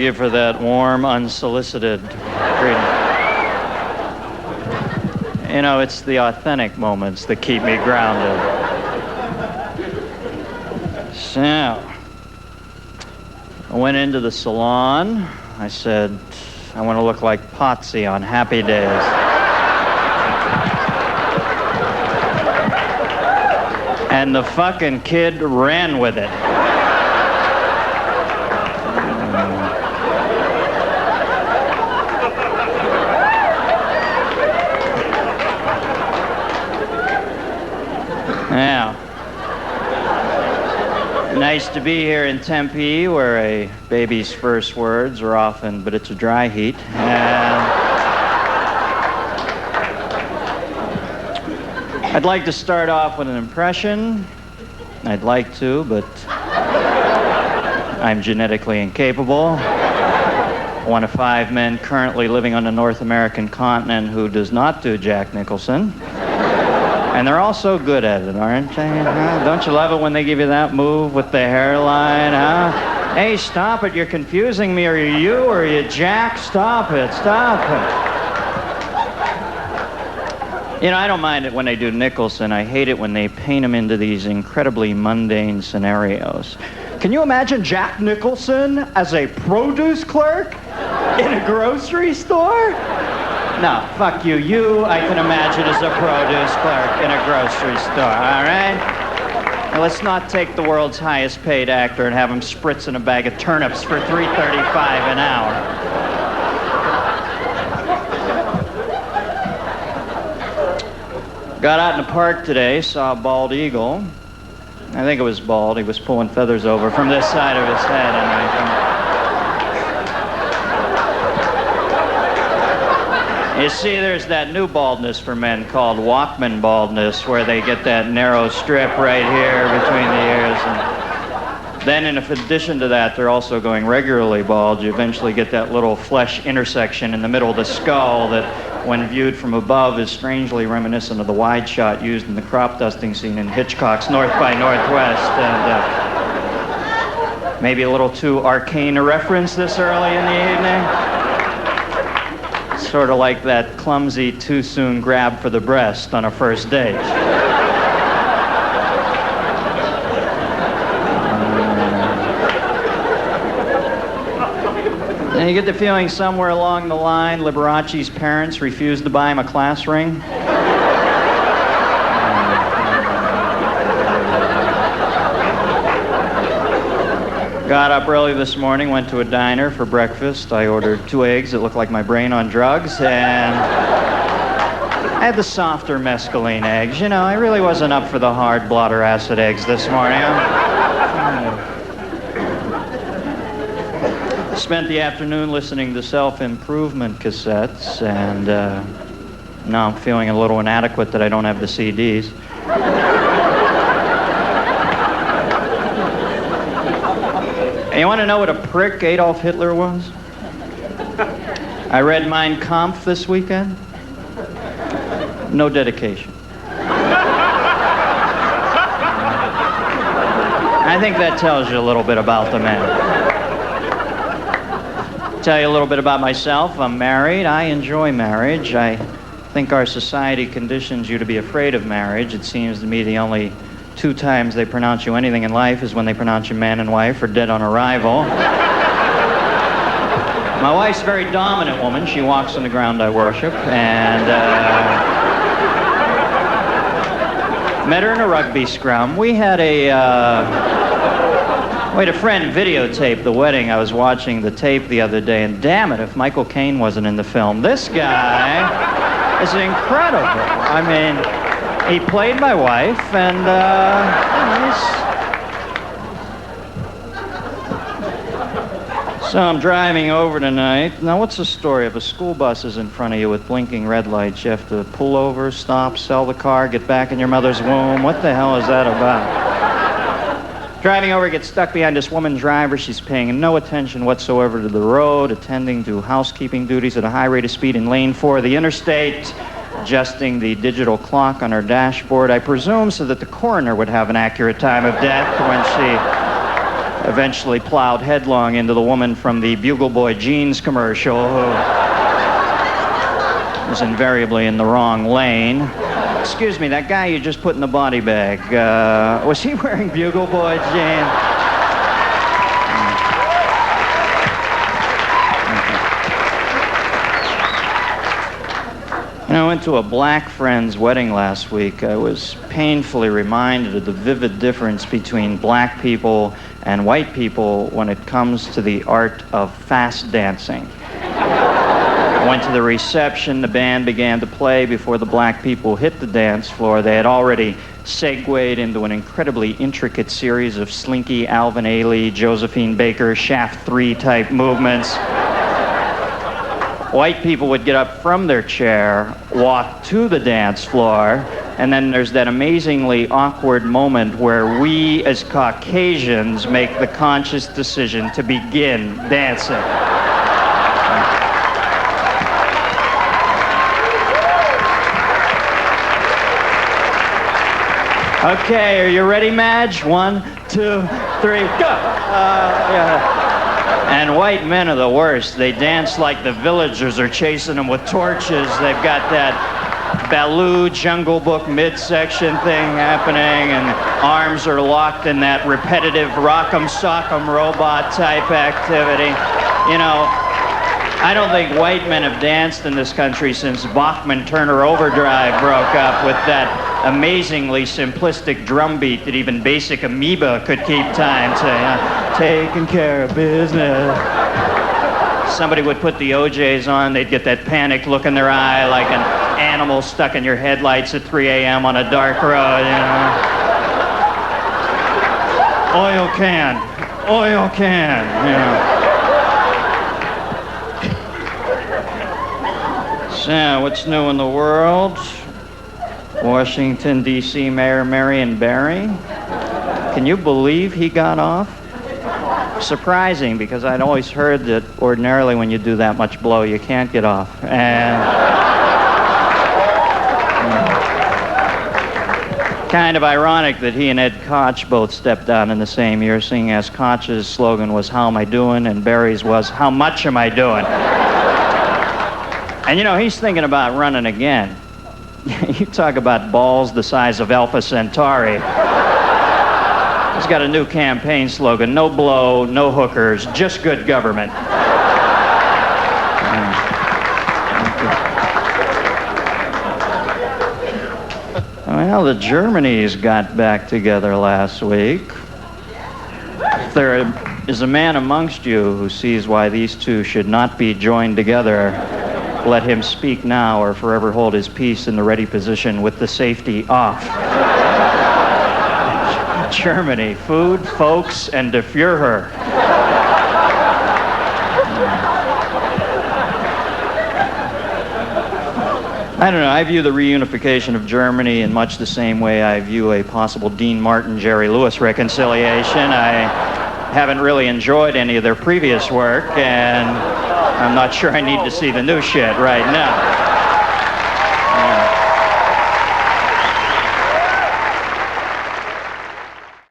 Thank you for that warm, unsolicited greeting. You know, it's the authentic moments that keep me grounded. So, I went into the salon. I said, I want to look like Potsy on Happy Days. And the fucking kid ran with it. Now, nice to be here in Tempe, where a baby's first words are often, but it's a dry heat. And I'd like to start off with an impression. I'd like to, but I'm genetically incapable. One of 5 men currently living on the North American continent who does not do Jack Nicholson. And they're all so good at it, aren't they? Huh? Don't you love it when they give you that move with the hairline, huh? Hey, stop it, you're confusing me. Are you or are you Jack? Stop it, stop it. You know, I don't mind it when they do Nicholson. I hate it when they paint him into these incredibly mundane scenarios. Can you imagine Jack Nicholson as a produce clerk in a grocery store? No, fuck you. You, I can imagine, as a produce clerk in a grocery store, all right? Now, let's not take the world's highest paid actor and have him spritz in a bag of turnips for $3.35 an hour. Got out in the park today, saw a bald eagle. I think it was bald. He was pulling feathers over from this side of his head, and I think... You see, there's that new baldness for men called Walkman baldness, where they get that narrow strip right here between the ears. And then, in addition to that, they're also going regularly bald. You eventually get that little flesh intersection in the middle of the skull that, when viewed from above, is strangely reminiscent of the wide shot used in the crop dusting scene in Hitchcock's North by Northwest. And maybe a little too arcane a reference this early in the evening. Sort of like that clumsy, too-soon grab for the breast on a first date. And you get the feeling somewhere along the line, Liberace's parents refused to buy him a class ring. Got up early this morning, went to a diner for breakfast. I ordered 2 eggs that looked like my brain on drugs, and I had the softer mescaline eggs. You know, I really wasn't up for the hard blotter acid eggs this morning. Spent the afternoon listening to self-improvement cassettes, and now I'm feeling a little inadequate that I don't have the CDs. You want to know what a prick Adolf Hitler was? I read Mein Kampf this weekend. No dedication. I think that tells you a little bit about the man. Tell you a little bit about myself. I'm married. I enjoy marriage. I think our society conditions you to be afraid of marriage. It seems to me the only 2 times they pronounce you anything in life is when they pronounce you man and wife or dead on arrival. My wife's a very dominant woman. She walks on the ground I worship, and met her in a rugby scrum. We had a friend videotape the wedding. I was watching the tape the other day, and damn it, if Michael Caine wasn't in the film. This guy is incredible. I mean, he played my wife, and So I'm driving over tonight. Now, what's the story? If a school bus is in front of you with blinking red lights, you have to pull over, stop, sell the car, get back in your mother's womb. What the hell is that about? Driving over, get stuck behind this woman driver. She's paying no attention whatsoever to the road, attending to housekeeping duties at a high rate of speed in lane 4 of the interstate, adjusting the digital clock on her dashboard, I presume so that the coroner would have an accurate time of death when she eventually plowed headlong into the woman from the Bugle Boy jeans commercial who was invariably in the wrong lane. Excuse me, that guy you just put in the body bag, was he wearing Bugle Boy jeans? You know, I went to a black friend's wedding last week. I was painfully reminded of the vivid difference between black people and white people when it comes to the art of fast dancing. I went to the reception. The band began to play before the black people hit the dance floor. They had already segued into an incredibly intricate series of Slinky, Alvin Ailey, Josephine Baker, Shaft 3 type movements. White people would get up from their chair, walk to the dance floor, and then there's that amazingly awkward moment where we as Caucasians make the conscious decision to begin dancing. Okay, are you ready, Madge? 1, 2, 3, go! Yeah. And white men are the worst. They dance like the villagers are chasing them with torches. They've got that Baloo Jungle Book midsection thing happening, and arms are locked in that repetitive rock'em sock'em robot type activity. You know, I don't think white men have danced in this country since Bachman Turner Overdrive broke up with that amazingly simplistic drum beat that even basic amoeba could keep time to. Taking care of business. Somebody would put the OJs on, they'd get that panicked look in their eye like an animal stuck in your headlights at 3 a.m. on a dark road, you know. Oil can, you know. So, what's new in the world? Washington, D.C. Mayor Marion Barry. Can you believe he got off? Surprising, because I'd always heard that ordinarily when you do that much blow, you can't get off. And kind of ironic that he and Ed Koch both stepped down in the same year, seeing as Koch's slogan was, "How am I doing?" and Barry's was, "How much am I doing?" And you know, he's thinking about running again. You talk about balls the size of Alpha Centauri. He's got a new campaign slogan: no blow, no hookers, just good government. Well, the Germanys got back together last week. If there is a man amongst you who sees why these two should not be joined together, let him speak now or forever hold his peace in the ready position with the safety off. Germany, food, folks, and der Führer. I don't know, I view the reunification of Germany in much the same way I view a possible Dean Martin-Jerry Lewis reconciliation. I haven't really enjoyed any of their previous work, and I'm not sure I need to see the new shit right now.